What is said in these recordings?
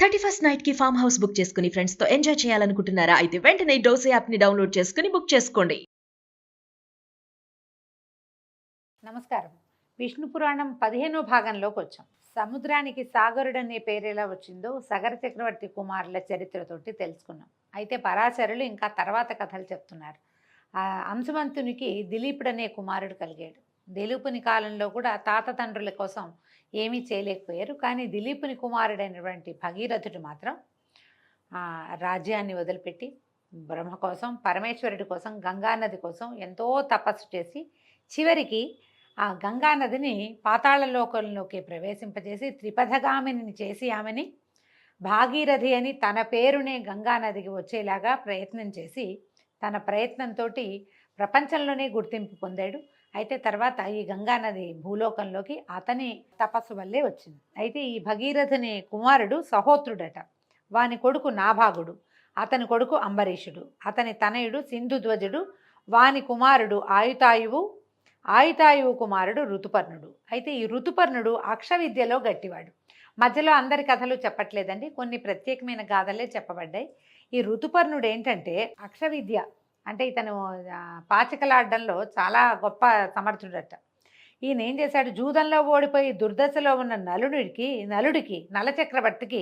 31st night కి farm house book చేసుకుని friends తో ఎంజాయ్ చేయాలనుకుంటున్నారా? అయితే వెంటనే డోసే యాప్ ని డౌన్లోడ్ చేసుకుని బుక్ చేసుకోండి. నమస్కారం. విష్ణు పురాణం 15వ భాగంలోకి వచ్చాం. సముద్రానికి సాగరుడు అనే పేరు ఎలా వచ్చిందో సగర చక్రవర్తి కుమారుల చరిత్రతోటి తెలుసుకున్నాం. అయితే పరాశరులు ఇంకా తర్వాత కథలు చెప్తున్నారు. అంశుమంతునికి దిలీపుడు అనే కుమారుడు కలిగాడు. దిలీపుని కాలంలో కూడా తాత తండ్రుల కోసం ఏమీ చేయలేకపోయారు. కానీ దిలీపుని కుమారుడైనటువంటి భగీరథుడు మాత్రం రాజ్యాన్ని వదిలిపెట్టి బ్రహ్మ కోసం, పరమేశ్వరుడి కోసం, గంగానది కోసం ఎంతో తపస్సు చేసి చివరికి ఆ గంగానదిని పాతాళలోకంలోకి ప్రవేశింపజేసి త్రిపథగామిని చేసి ఆమెని భాగీరథి అని తన పేరునే గంగానదికి వచ్చేలాగా ప్రయత్నం చేసి తన ప్రయత్నంతో ప్రపంచంలోనే గుర్తింపు పొందాడు. అయితే తర్వాత ఈ గంగానది భూలోకంలోకి అతని తపస్సు వల్లే వచ్చింది. అయితే ఈ భగీరథుని కుమారుడు సహోత్రుడట. వాని కొడుకు నాభాగుడు, అతని కొడుకు అంబరీషుడు, అతని తనయుడు సింధుధ్వజుడు, వాని కుమారుడు ఆయుతాయువు కుమారుడు ఋతుపర్ణుడు. అయితే ఈ ఋతుపర్ణుడు అక్ష విద్యలో గట్టివాడు. మధ్యలో అందరి కథలు చెప్పట్లేదండి, కొన్ని ప్రత్యేకమైన గాథలే చెప్పబడ్డాయి. ఈ ఋతుపర్ణుడు ఏంటంటే అక్ష విద్య అంటే ఇతను పాచికలాడడంలో చాలా గొప్ప సమర్థుడట. ఈయన ఏం చేశాడు, జూదంలో ఓడిపోయి దుర్దశలో ఉన్న నలుడికి నలచక్రవర్తికి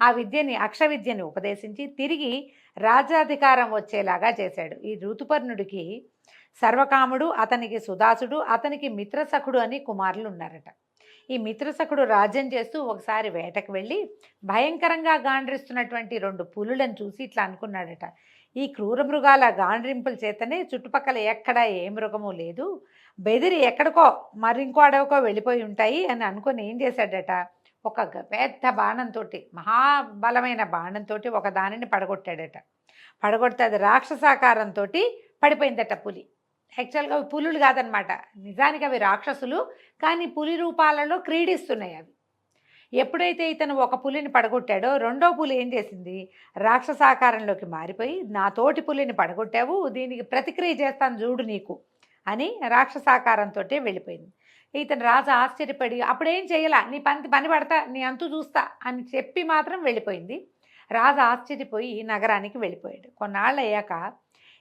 ఆ విద్యని అక్ష విద్యని ఉపదేశించి తిరిగి రాజ్యాధికారం వచ్చేలాగా చేశాడు. ఈ ఋతుపర్ణుడికి సర్వకాముడు, అతనికి సుదాసుడు, అతనికి మిత్రసఖుడు అని కుమారులు ఉన్నారట. ఈ మిత్రసఖుడు రాజ్యం చేస్తూ ఒకసారి వేటకు వెళ్ళి భయంకరంగా గాండ్రిస్తున్నటువంటి 2 పులులను చూసి ఇట్లా అనుకున్నాడట, ఈ క్రూర మృగాల గాండ్రింపుల చేతనే చుట్టుపక్కల ఎక్కడ ఏ మృగము లేదు, బెదిరి ఎక్కడికో మరింకో అడవికో వెళ్ళిపోయి ఉంటాయి అని అనుకుని ఏం చేశాడట, ఒక పెద్ద బాణంతో, మహాబలమైన బాణంతో ఒక దానిని పడగొట్టాడట. పడగొడితే అది రాక్షసాకారంతో పడిపోయిందట పులి. యాక్చువల్గా అవి పులులు కాదనమాట, నిజానికి అవి రాక్షసులు, కానీ పులి రూపాలలో క్రీడిస్తున్నాయి అవి. ఎప్పుడైతే ఇతను ఒక పులిని పడగొట్టాడో రెండో పులి ఏం చేసింది, రాక్షసాకారంలోకి మారిపోయి నా తోటి పులిని పడగొట్టావు, దీనికి ప్రతిక్రియ చేస్తాను చూడు నీకు అని రాక్షసాకారంతో వెళ్ళిపోయింది. ఇతను రాజు ఆశ్చర్యపడి అప్పుడేం చేయాలా, నీ పని పడతా, నీ అంతు చూస్తా అని చెప్పి మాత్రం వెళ్ళిపోయింది. రాజు ఆశ్చర్యపోయి నగరానికి వెళ్ళిపోయాడు. కొన్నాళ్ళు అయ్యాక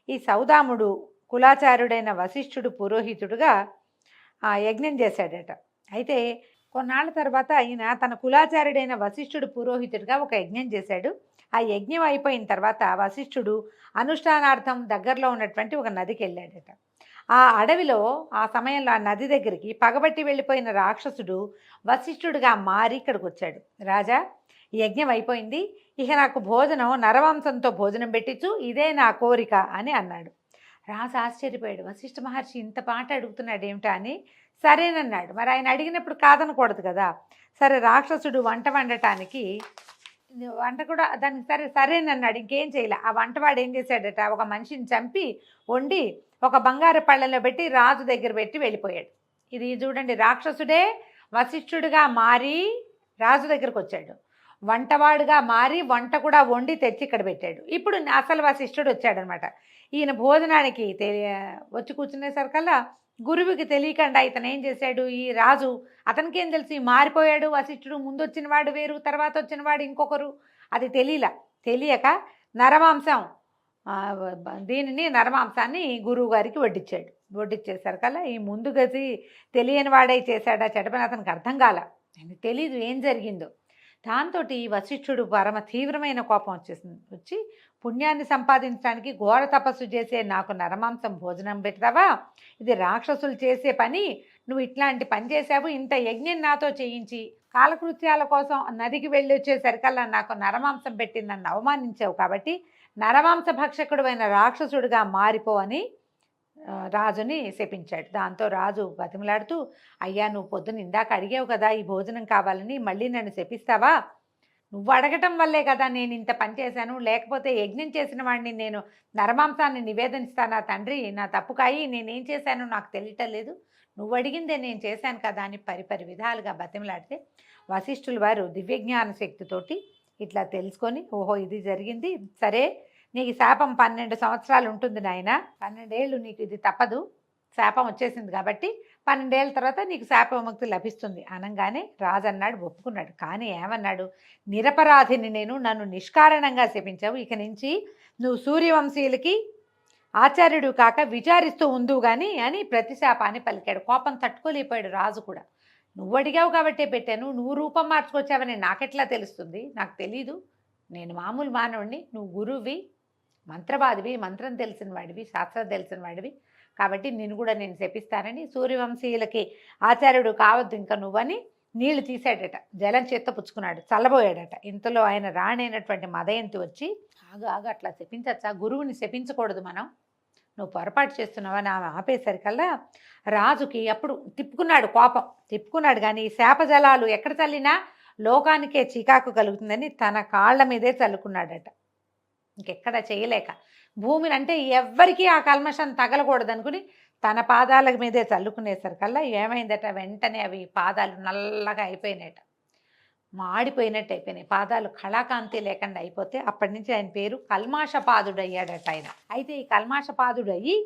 ఈ సౌదాముడు కులాచారుడైన వశిష్ఠుడు పురోహితుడుగా యజ్ఞం చేశాడట. అయితే కొన్నాళ్ళ తర్వాత ఈయన తన కులాచారుడైన వశిష్ఠుడు పురోహితుడిగా ఒక యజ్ఞం చేశాడు. ఆ యజ్ఞం అయిపోయిన తర్వాత వశిష్ఠుడు అనుష్ఠానార్థం దగ్గరలో ఉన్నటువంటి ఒక నదికి వెళ్ళాడట. ఆ అడవిలో ఆ సమయంలో ఆ నది దగ్గరికి పగబట్టి వెళ్ళిపోయిన రాక్షసుడు వశిష్ఠుడిగా మారి ఇక్కడికి వచ్చాడు. రాజా, యజ్ఞం అయిపోయింది, ఇక నాకు భోజనం నరవంశంతో భోజనం పెట్టించు, ఇదే నా కోరిక అని అన్నాడు. రాజు ఆశ్చర్యపోయాడు, వశిష్ఠ మహర్షి ఇంత మాట అడుగుతున్నాడు ఏమిటా అని. సరేనన్నాడు. మరి ఆయన అడిగినప్పుడు కాదనకూడదు కదా. సరే, రాక్షసుడు వంట వండటానికి వంట కూడా దానికి సరేనన్నాడు. ఇంకేం చేయలే. ఆ వంటవాడు ఏం చేశాడట, ఒక మనిషిని చంపి వండి ఒక బంగారు పళ్ళెంలో పెట్టి రాజు దగ్గర పెట్టి వెళ్ళిపోయాడు. ఇది చూడండి, రాక్షసుడే వశిష్ఠుడిగా మారి రాజు దగ్గరకు వచ్చాడు, వంటవాడుగా మారి వంట కూడా వండి తెచ్చి ఇక్కడ పెట్టాడు. ఇప్పుడు అసలు వశిష్ఠుడు వచ్చాడనమాట. ఈయన భోజనానికి వచ్చి కూర్చునేసరికల్లా గురువుకి తెలియకుండా ఇతను ఏం చేశాడు, ఈ రాజు అతనికేం తెలిసి మారిపోయాడు వశిష్ఠుడు, ముందు వచ్చిన వాడు వేరు, తర్వాత వచ్చిన వాడు ఇంకొకరు, అది తెలియక నరమాంసం నరమాంసాన్ని గురువు గారికి వడ్డించేసరికల్లా ఈ ముందు గది తెలియని వాడే చేశాడా చెడపని అతనికి అర్థం కాల, తెలీదు ఏం జరిగిందో. దాంతో వశిష్ఠుడు పరమ తీవ్రమైన కోపం వచ్చి పుణ్యాన్ని సంపాదించడానికి ఘోర తపస్సు చేసే నాకు నరమాంసం భోజనం పెడతావా, ఇది రాక్షసులు చేసే పని, నువ్వు ఇట్లాంటి పని చేసావు, ఇంత యజ్ఞం నాతో చేయించి కాలకృత్యాల కోసం నదికి వెళ్ళి వచ్చేసరికల్లా నాకు నరమాంసం పెట్టి నన్ను అవమానించావు, కాబట్టి నరమాంస భక్షకుడు రాక్షసుడిగా మారిపో అని రాజుని శపించాడు. దాంతో రాజు బతిమలాడుతూ, అయ్యా, నువ్వు పొద్దున ఇందాక అడిగావు కదా ఈ భోజనం కావాలని, మళ్ళీ నన్ను శపిస్తావా, నువ్వు అడగటం వల్లే కదా నేను ఇంత పని చేశాను, లేకపోతే యజ్ఞం చేసిన వాడిని నేను నరమాంసాన్ని నివేదిస్తానా తండ్రి, నా తప్పు కాయి, నేనేం చేశానో నాకు తెలియటం లేదు, నువ్వు అడిగిందే నేను చేశాను కదా అని పరిపరి విధాలుగా బతిమలాడితే వశిష్ఠుల వారు దివ్యజ్ఞాన శక్తితోటి ఇట్లా తెలుసుకొని, ఓహో ఇది జరిగింది, సరే నీకు శాపం 12 సంవత్సరాలు ఉంటుంది నాయన, 12 ఏళ్ళు నీకు ఇది తప్పదు, శాపం వచ్చేసింది కాబట్టి 12 ఏళ్ళ తర్వాత నీకు శాప విముక్తి లభిస్తుంది అనగానే రాజు అన్నాడు, ఒప్పుకున్నాడు. కానీ ఏమన్నాడు, నిరపరాధిని నేను, నన్ను నిష్కారణంగా శపించావు, ఇక నుంచి నువ్వు సూర్యవంశీయులకి ఆచార్యుడు కాక విచారిస్తూ ఉందువు గాని అని ప్రతిశాపాన్ని పలికాడు. కోపం తట్టుకోలేకపోయాడు రాజు కూడా. నువ్వు అడిగావు కాబట్టే పెట్టాను, నువ్వు రూపం మార్చుకొచ్చావని నాకెట్లా తెలుస్తుంది, నాకు తెలీదు, నేను మామూలు మానవుడిని, నువ్వు గురువువి, మంత్రవాదివి, మంత్రం తెలిసిన వాడివి, శాస్త్రం తెలిసిన వాడివి, కాబట్టి నిన్ను కూడా నేను శపిస్తానని సూర్యవంశీయులకి ఆచార్యుడు కావద్దు ఇంకా నువ్వని నీళ్లు తీసాడట, జలం చేత్తో పుచ్చుకున్నాడు, చల్లబోయాడట. ఇంతలో ఆయన రాణైనటువంటి మదయంతి వచ్చి, ఆగు ఆగు, అట్లా శపించచ్చా, గురువుని శపించకూడదు మనం, నువ్వు పొరపాటు చేస్తున్నావని ఆమె ఆపేసరికల్లా రాజుకి అప్పుడు తిప్పుకున్నాడు, కోపం తిప్పుకున్నాడు. కానీ ఈ శాపజలాలు ఎక్కడ చల్లినా లోకానికే చికాకు కలుగుతుందని తన కాళ్ళ మీదే చల్లుకున్నాడట. ఇంకెక్కడ చేయలేక భూమిని, అంటే ఎవ్వరికీ ఆ కల్మషం తగలకూడదు అనుకుని తన పాదాల మీదే చల్లుకునేసరికల్లా ఏమైందట, వెంటనే అవి పాదాలు నల్లగా అయిపోయినాయట, మాడిపోయినట్టు అయిపోయినాయి, పాదాలు కళాకాంతి లేకుండా అయిపోతే అప్పటి నుంచి ఆయన పేరు కల్మాషపాదుడు అయ్యాడట ఆయన. అయితే ఈ కల్మాషపాదుడు అయ్యి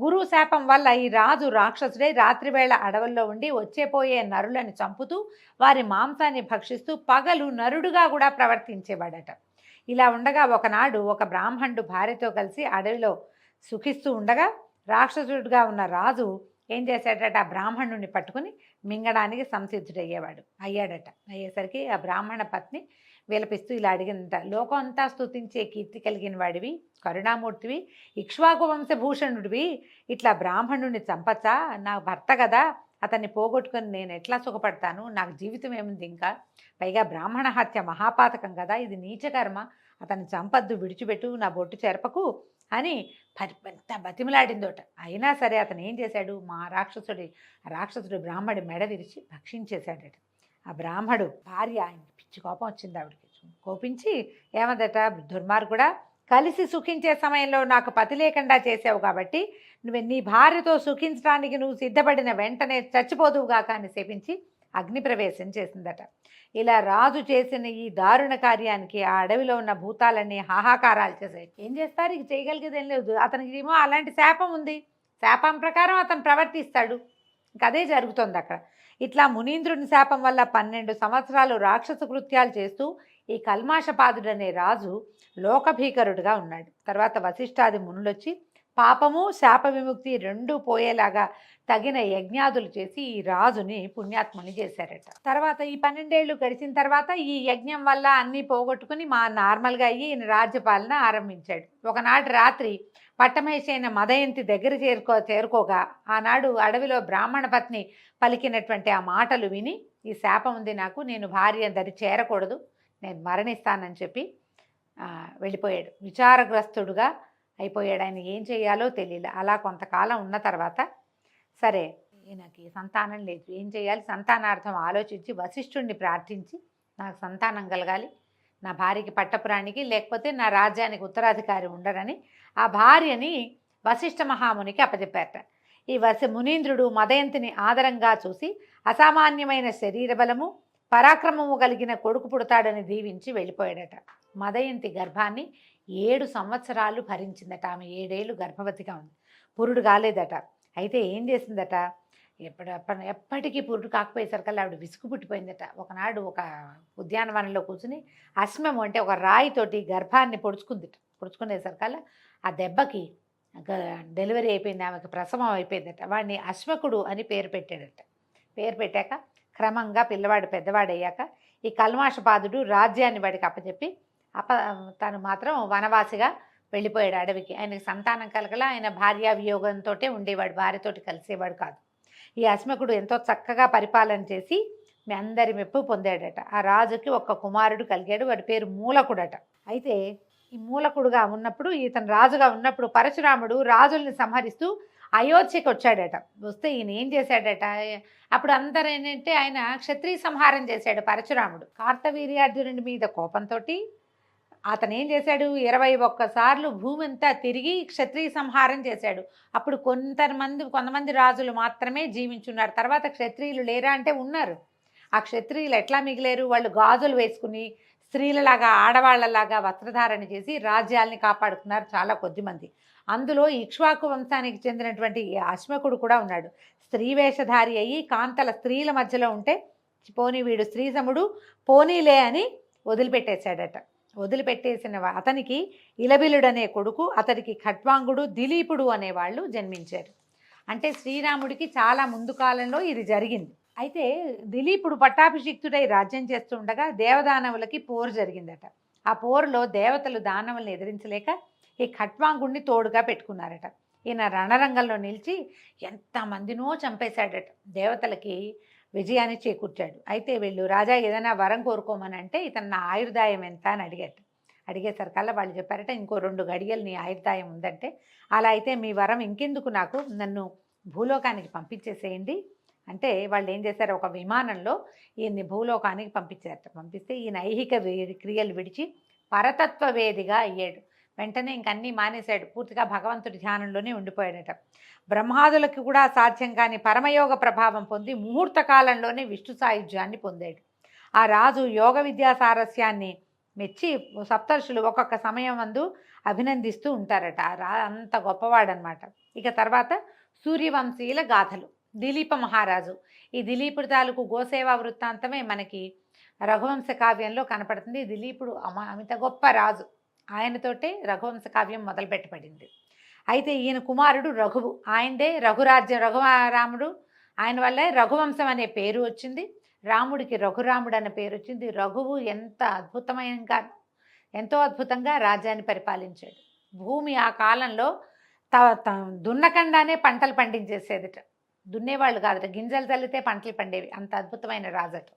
గురువు శాపం వల్ల ఈ రాజు రాక్షసుడై రాత్రివేళ అడవుల్లో ఉండి వచ్చేపోయే నరులను చంపుతూ వారి మాంసాన్ని భక్షిస్తూ పగలు నరుడుగా కూడా ప్రవర్తించేవాడట. ఇలా ఉండగా ఒకనాడు ఒక బ్రాహ్మణుడు భార్యతో కలిసి అడవిలో సుఖిస్తూ ఉండగా రాక్షసుడిగా ఉన్న రాజు ఏం చేశాడట, ఆ బ్రాహ్మణుడిని పట్టుకుని మింగడానికి అయ్యాడట. అయ్యేసరికి ఆ బ్రాహ్మణ పత్ని విలపిస్తూ ఇలా అడిగిందట, లోకం అంతా స్తుతించే కీర్తి కలిగిన వాడివి, కరుణామూర్తివి, ఇక్ష్వాకు వంశభూషణుడివి, ఇట్లా బ్రాహ్మణుడిని చంపచ్చా, నా భర్త కదా, అతన్ని పోగొట్టుకొని నేను ఎట్లా సుఖపడతాను, నాకు జీవితం ఏముంది ఇంకా, పైగా బ్రాహ్మణ హత్య మహాపాతకం కదా, ఇది నీచకర్మ, అతన్ని చంపద్దు, విడిచిపెట్టు, నా బొట్టు చెరపకు అని పెద్ద బతిమలాడిందోట. అయినా సరే అతను ఏం చేశాడు, మా రాక్షసుడు బ్రాహ్మడి మెడ విరిచి భక్షించేశాడట. ఆ బ్రాహ్మడు భార్య, ఆయన పిచ్చి కోపం వచ్చింది ఆవిడకి, కోపించి ఏమదట, దుర్మార్గుడా, కలిసి సుఖించే సమయంలో నాకు పతి లేకుండా చేసావు కాబట్టి నీ భార్యతో సుఖించడానికి నువ్వు సిద్ధపడిన వెంటనే చచ్చిపోదువుగాక అని శపించి అగ్నిప్రవేశం చేసిందట. ఇలా రాజు చేసిన ఈ దారుణ కార్యానికి ఆ అడవిలో ఉన్న భూతాలన్నీ హాహాకారాలు చేశాయి. ఏం చేస్తారు, ఇక చేయగలిగేది ఏం లేదు, అతనికి ఏమో అలాంటి శాపం ఉంది, శాపం ప్రకారం అతను ప్రవర్తిస్తాడు, ఇంకా అదే జరుగుతుంది అక్కడ. ఇట్లా మునీంద్రుని శాపం వల్ల 12 సంవత్సరాలు రాక్షస కృత్యాలు చేస్తూ ఈ కల్మాషపాదుడనే రాజు లోకభీకరుడుగా ఉన్నాడు. తర్వాత వశిష్ఠాది మునులొచ్చి పాపము శాప విముక్తి రెండూ పోయేలాగా తగిన యజ్ఞాదులు చేసి ఈ రాజుని పుణ్యాత్ముని చేశారట. తర్వాత ఈ 12 ఏళ్ళు గడిచిన తర్వాత ఈ యజ్ఞం వల్ల అన్నీ పోగొట్టుకుని నార్మల్గా అయ్యి ఈయన రాజ్యపాలన ఆరంభించాడు. ఒకనాటి రాత్రి పట్టమహిషైన మదయంతి దగ్గర చేరుకోగా ఆనాడు అడవిలో బ్రాహ్మణ పత్ని పలికినటువంటి ఆ మాటలు విని, ఈ శాపం ఉంది నాకు, నేను భార్య దరి చేరకూడదు, నేను మరణిస్తానని చెప్పి వెళ్ళిపోయాడు. విచారగ్రస్తుడుగా అయిపోయాడు. ఆయన ఏం చేయాలో తెలియలే. అలా కొంతకాలం ఉన్న తర్వాత సరే ఈయనకి సంతానం లేదు, ఏం చేయాలి, సంతానార్థం ఆలోచించి వశిష్ఠుడిని ప్రార్థించి నాకు సంతానం కలగాలి, నా భార్యకి పట్టపురాణికి లేకపోతే నా రాజ్యానికి ఉత్తరాధికారి ఉండరని ఆ భార్యని వశిష్ఠ మహామునికి అప్పచెప్పారట. ఈ మునీంద్రుడు మదయంతిని ఆదరంగా చూసి అసామాన్యమైన శరీర బలము పరాక్రమము కలిగిన కొడుకు పుడతాడని దీవించి వెళ్ళిపోయాడట. మదయంతి గర్భాన్ని 7 సంవత్సరాలు భరించిందట. ఆమె 7 ఏళ్ళు గర్భవతిగా ఉంది, పురుడు కాలేదట. అయితే ఏం చేసిందట, ఎప్పటికీ పురుడు కాకపోయేసరికల్లా ఆవిడ విసుగు పుట్టిపోయిందట. ఒకనాడు ఒక ఉద్యానవనంలో కూర్చుని అశ్మము అంటే ఒక రాయితోటి గర్భాన్ని పొడుచుకునేసరికల్లా ఆ దెబ్బకి డెలివరీ అయిపోయింది, ఆమెకు ప్రసవం అయిపోయిందట. వాడిని అశ్మకుడు అని పేరు పెట్టాడట. పేరు పెట్టాక క్రమంగా పిల్లవాడు పెద్దవాడయ్యాక ఈ కల్మాషపాదుడు రాజ్యాన్ని వాడికి అప్పచెప్పి తను మాత్రం వనవాసిగా వెళ్ళిపోయాడు అడవికి. ఆయనకి సంతానం కలగల, ఆయన భార్యా వియోగంతో ఉండేవాడు, భార్యతోటి కలిసేవాడు కాదు. ఈ అశ్మకుడు ఎంతో చక్కగా పరిపాలన చేసి మీ అందరి మెప్పు పొందాడట. ఆ రాజుకి ఒక కుమారుడు కలిగాడు, వాడి పేరు మూలకుడట. అయితే ఈ మూలకుడుగా ఉన్నప్పుడు, ఇతను రాజుగా ఉన్నప్పుడు పరశురాముడు రాజుల్ని సంహరిస్తూ అయోధ్యకి వచ్చాడట. వస్తే ఈయన ఏం చేశాడట, అప్పుడు అందరూ ఏంటంటే ఆయన క్షత్రియ సంహారం చేశాడు పరశురాముడు. కార్తవీర్యార్జునుడి మీద కోపంతో అతను ఏం చేశాడు, 21 సార్లు భూమి అంతా తిరిగి క్షత్రియ సంహారం చేశాడు. అప్పుడు కొంతమంది రాజులు మాత్రమే జీవించున్నారు. తర్వాత క్షత్రియులు లేరా అంటే ఉన్నారు. ఆ క్షత్రియులు ఎట్లా మిగిలేరు, వాళ్ళు గాజులు వేసుకుని స్త్రీలలాగా ఆడవాళ్లలాగా వస్త్రధారణ చేసి రాజ్యాల్ని కాపాడుకున్నారు చాలా కొద్దిమంది. అందులో ఇక్ష్వాకు వంశానికి చెందినటువంటి ఈ అశ్మకుడు కూడా ఉన్నాడు. స్త్రీ వేషధారి అయ్యి కాంతల స్త్రీల మధ్యలో ఉంటే పోనీ వీడు స్త్రీసముడు పోనీలే అని వదిలిపెట్టేశాడట. వదిలిపెట్టేసిన అతనికి ఇలబిలుడనే కొడుకు, అతడికి ఖట్వాంగుడు, దిలీపుడు అనేవాళ్ళు జన్మించారు. అంటే శ్రీరాముడికి చాలా ముందు కాలంలో ఇది జరిగింది. అయితే దిలీపుడు పట్టాభిషిక్తుడై రాజ్యం చేస్తూ ఉండగా దేవదానవులకి పోరు జరిగిందట. ఆ పోరులో దేవతలు దానవులను ఎదిరించలేక ఈ ఖట్వాంగుడిని తోడుగా పెట్టుకున్నారట. ఈయన రణరంగంలో నిలిచి ఎంతమందినో చంపేశాడట. దేవతలకి విజయాన్ని చేకూర్చాడు. అయితే వీళ్ళు రాజా ఏదైనా వరం కోరుకోమని అంటే ఇతను నా ఆయుర్దాయం ఎంత అని అడిగారు. అడిగేసరికల్లా వాళ్ళు చెప్పారట, ఇంకో 2 గడియలు నీ ఆయుర్దాయం ఉందంటే, అలా అయితే మీ వరం ఇంకెందుకు, నాకు నన్ను భూలోకానికి పంపించేసేయండి అంటే వాళ్ళు ఏం చేశారు, ఒక విమానంలో ఈయన్ని భూలోకానికి పంపించారట. పంపిస్తే ఈయన ఐహిక క్రియలు విడిచి పరతత్వ వేదిగా అయ్యాడు. వెంటనే ఇంకన్నీ మానేశాడు. పూర్తిగా భగవంతుడి ధ్యానంలోనే ఉండిపోయాడట. బ్రహ్మాదులకు కూడా సాధ్యం కాని పరమయోగ ప్రభావం పొంది ముహూర్త కాలంలోనే విష్ణు సాయుధ్యాన్ని పొందాడు. ఆ రాజు యోగ విద్యా సారస్యాన్ని మెచ్చి సప్తర్షులు ఒక్కొక్క సమయం అందు అభినందిస్తూ ఉంటారట. అంత గొప్పవాడనమాట. ఇక తర్వాత సూర్యవంశీయుల గాథలు. దిలీప మహారాజు. ఈ దిలీపుడి తాలూకు గోసేవా వృత్తాంతమే మనకి రఘువంశ కావ్యంలో కనపడుతుంది. దిలీపుడు అమిత గొప్ప రాజు. ఆయనతోటే రఘువంశ కావ్యం మొదలుపెట్టబడింది. అయితే ఈయన కుమారుడు రఘువు. ఆయనదే రఘురాజ్యం. రఘురాముడు ఆయన వల్లే రఘువంశం అనే పేరు వచ్చింది. రాముడికి రఘురాముడు అనే పేరు వచ్చింది. రఘువు ఎంతో అద్భుతంగా రాజ్యాన్ని పరిపాలించాడు. భూమి ఆ కాలంలో దున్నకుండానే పంటలు పండించేసేదిట. దున్నేవాళ్ళు కాదట, గింజలు చల్లితే పంటలు పండేవి. అంత అద్భుతమైన రాజట.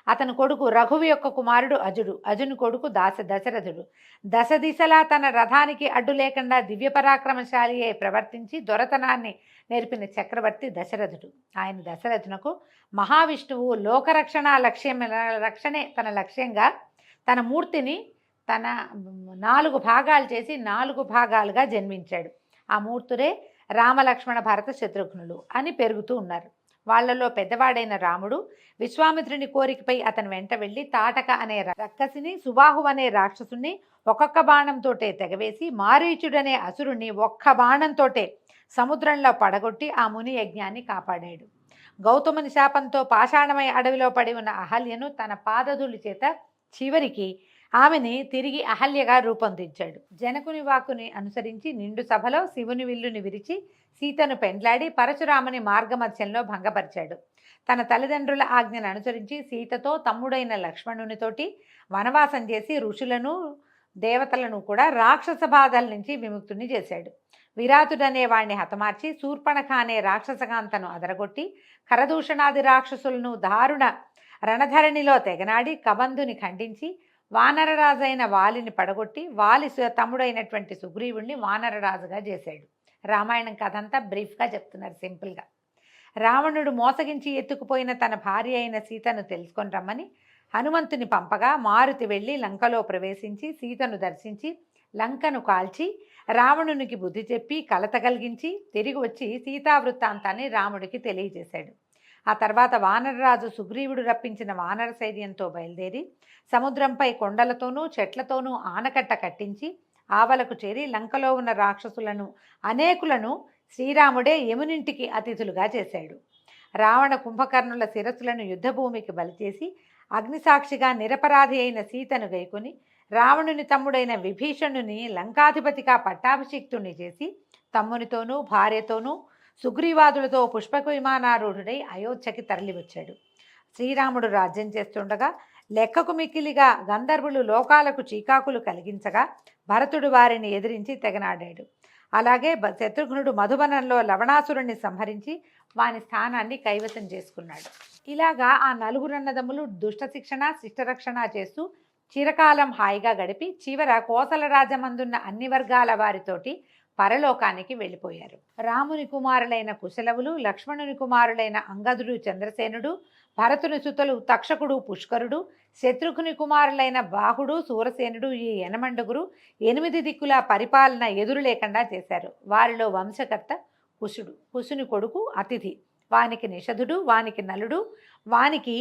అతని కొడుకు రఘువు యొక్క కుమారుడు అజుడు. అజుని కొడుకు దశరథుడు. దశ దిశలా తన రథానికి అడ్డు లేకుండా దివ్య పరాక్రమశాలి అయి ప్రవర్తించి దొరతనాన్ని నేర్పిన చక్రవర్తి దశరథుడు. ఆయన దశరథునకు మహావిష్ణువు రక్షణే తన లక్ష్యంగా తన మూర్తిని తన 4 భాగాలు చేసి 4 భాగాలుగా జన్మించాడు. ఆ మూర్తులే రామలక్ష్మణ భరత శత్రుఘ్నులు అని పెరుగుతూ ఉన్నారు. వాళ్లలో పెద్దవాడైన రాముడు విశ్వామిత్రుని కోరికపై అతను వెంట వెళ్ళి తాటక అనే రక్కసిని, సుబాహు అనే రాక్షసుని ఒక్కొక్క బాణంతోటే తెగవేసి మారీచుడనే అసురుణ్ణి ఒక్క బాణంతోటే సముద్రంలో పడగొట్టి ఆ ముని యజ్ఞాన్ని కాపాడాడు. గౌతముని శాపంతో పాషాణమై అడవిలో పడి ఉన్న అహల్యను తన పాదధూళి చేత చివరికి ఆమెని తిరిగి అహల్యగా రూపొందించాడు. జనకుని వాక్కుని అనుసరించి నిండు సభలో శివుని విల్లుని విరిచి సీతను పెండ్లాడి పరశురాముని మార్గమధ్యంలో భంగపరిచాడు. తన తల్లిదండ్రుల ఆజ్ఞను అనుసరించి సీతతో తమ్ముడైన లక్ష్మణునితోటి వనవాసం చేసి ఋషులను దేవతలను కూడా రాక్షస బాధల నుంచి విముక్తుని చేశాడు. విరాతుడనే వాణ్ణి హతమార్చి శూర్పణఖ అనే రాక్షసకాంతను అదరగొట్టి కరదూషణాది రాక్షసులను దారుణ రణధరణిలో తెగనాడి కబంధుని ఖండించి వానరరాజైన వాలిని పడగొట్టి వాలి తమ్ముడైనటువంటి సుగ్రీవుణ్ణి వానరరాజుగా చేశాడు. రామాయణం కథ అంతా బ్రీఫ్గా చెప్తున్నారు, సింపుల్గా. రావణుడు మోసగించి ఎత్తుకుపోయిన తన భార్య అయిన సీతను తెలుసుకొని రమ్మని హనుమంతుని పంపగా మారుతి వెళ్ళి లంకలో ప్రవేశించి సీతను దర్శించి లంకను కాల్చి రావణునికి బుద్ధి చెప్పి కలత కలిగించి తిరిగి వచ్చి సీతావృత్తాంతాన్ని రాముడికి తెలియజేశాడు. ఆ తర్వాత వానరరాజు సుగ్రీవుడు రప్పించిన వానర సైన్యంతో బయలుదేరి సముద్రంపై కొండలతోనూ చెట్లతోనూ ఆనకట్ట కట్టించి ఆవలకు చేరి లంకలో ఉన్న రాక్షసులను అనేకులను శ్రీరాముడే యమునింటికి అతిథులుగా చేశాడు. రావణ కుంభకర్ణుల శిరస్సులను యుద్ధభూమికి బలిచేసి అగ్నిసాక్షిగా నిరపరాధి అయిన సీతను గైకొని రావణుని తమ్ముడైన విభీషణుని లంకాధిపతిగా పట్టాభిషిక్తుణ్ణి చేసి తమ్మునితోనూ భార్యతోనూ సుగ్రీవాదులతో పుష్పక విమానారూఢుడై అయోధ్యకి తరలివచ్చాడు. శ్రీరాముడు రాజ్యం చేస్తుండగా లెక్కకు మిక్కిలిగా గంధర్వులు లోకాలకు చీకాకులు కలిగించగా భరతుడు వారిని ఎదిరించి తెగనాడాడు. అలాగే శత్రుఘ్నుడు మధుబనంలో లవణాసురుణ్ణి సంహరించి వాని స్థానాన్ని కైవసం చేసుకున్నాడు. ఇలాగా ఆ 4 అన్నదమ్ములు దుష్ట శిక్షణ శిష్టరక్షణ చేస్తూ చిరకాలం హాయిగా గడిపి చివర కోసల రాజమందున్న అన్ని వర్గాల వారితోటి పరలోకానికి వెళ్ళిపోయారు. రాముని కుమారులైన కుశలవులు, లక్ష్మణుని కుమారులైన అంగదుడు చంద్రసేనుడు, భరతుని సుతలు తక్షకుడు పుష్కరుడు, శత్రుఘ్ని కుమారులైన బాహుడు సూరసేనుడు ఈ 8 దిక్కుల పరిపాలన ఎదురు లేకుండా చేశారు. వారిలో వంశకర్త కుశుడు. కుశుని కొడుకు అతిథి, వానికి నిషధుడు, వానికి నలుడు, వానికి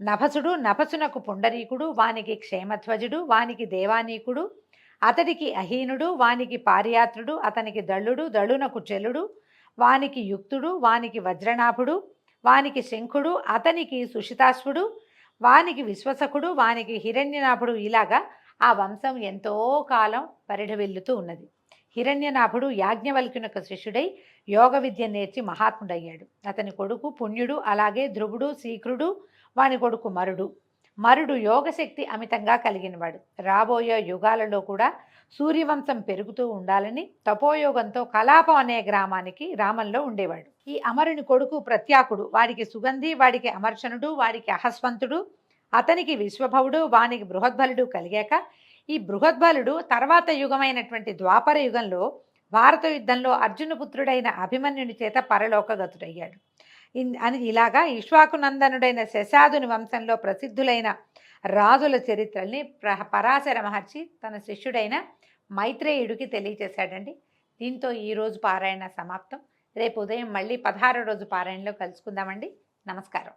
నభసుడు నభసునకు పుండరీకుడు, వానికి క్షేమధ్వజుడు, వానికి దేవానీకుడు, అతడికి అహీనుడు, వానికి పారియాత్రుడు, అతనికి దళుడు, దళునకు చెలుడు, వానికి యుక్తుడు, వానికి వజ్రనాభుడు, వానికి శంఖుడు, అతనికి సుషితాశ్వుడు, వానికి విశ్వసకుడు, వానికి హిరణ్యనాభుడు. ఇలాగా ఆ వంశం ఎంతో కాలం పరిఢవిల్లుతూ ఉన్నది. హిరణ్యనాభుడు యాజ్ఞవల్క్యునకు శిష్యుడై యోగ విద్య నేర్చి మహాత్ముడయ్యాడు. అతని కొడుకు పుణ్యుడు, అలాగే ధ్రువుడు, శీఘ్రుడు, వాని కొడుకు మరుడు. మరుడు యోగశక్తి అమితంగా కలిగినవాడు. రాబోయే యుగాలలో కూడా సూర్యవంశం పెరుగుతూ ఉండాలని తపోయోగంతో కలాపం అనే గ్రామంలో ఉండేవాడు. ఈ అమరుని కొడుకు ప్రత్యాకుడు, వాడికి సుగంధి, వాడికి అమర్షణుడు, వాడికి అహస్వంతుడు, అతనికి విశ్వభవుడు, వానికి బృహద్బలుడు కలిగాక ఈ బృహద్బలుడు తర్వాత యుగమైనటువంటి ద్వాపర యుగంలో భారత యుద్ధంలో అర్జునపుత్రుడైన అభిమన్యుని చేత పరలోకగతుడయ్యాడు. అని ఇలాగా ఇక్ష్వాకునందనుడైన శశాదుని వంశంలో ప్రసిద్ధులైన రాజుల చరిత్రల్ని పరాశర మహర్షి తన శిష్యుడైన మైత్రేయుడికి తెలియచేశాడండి. దీంతో ఈరోజు పారాయణ సమాప్తం. రేపు ఉదయం మళ్ళీ 16వ రోజు పారాయణలో కలుసుకుందామండి. నమస్కారం.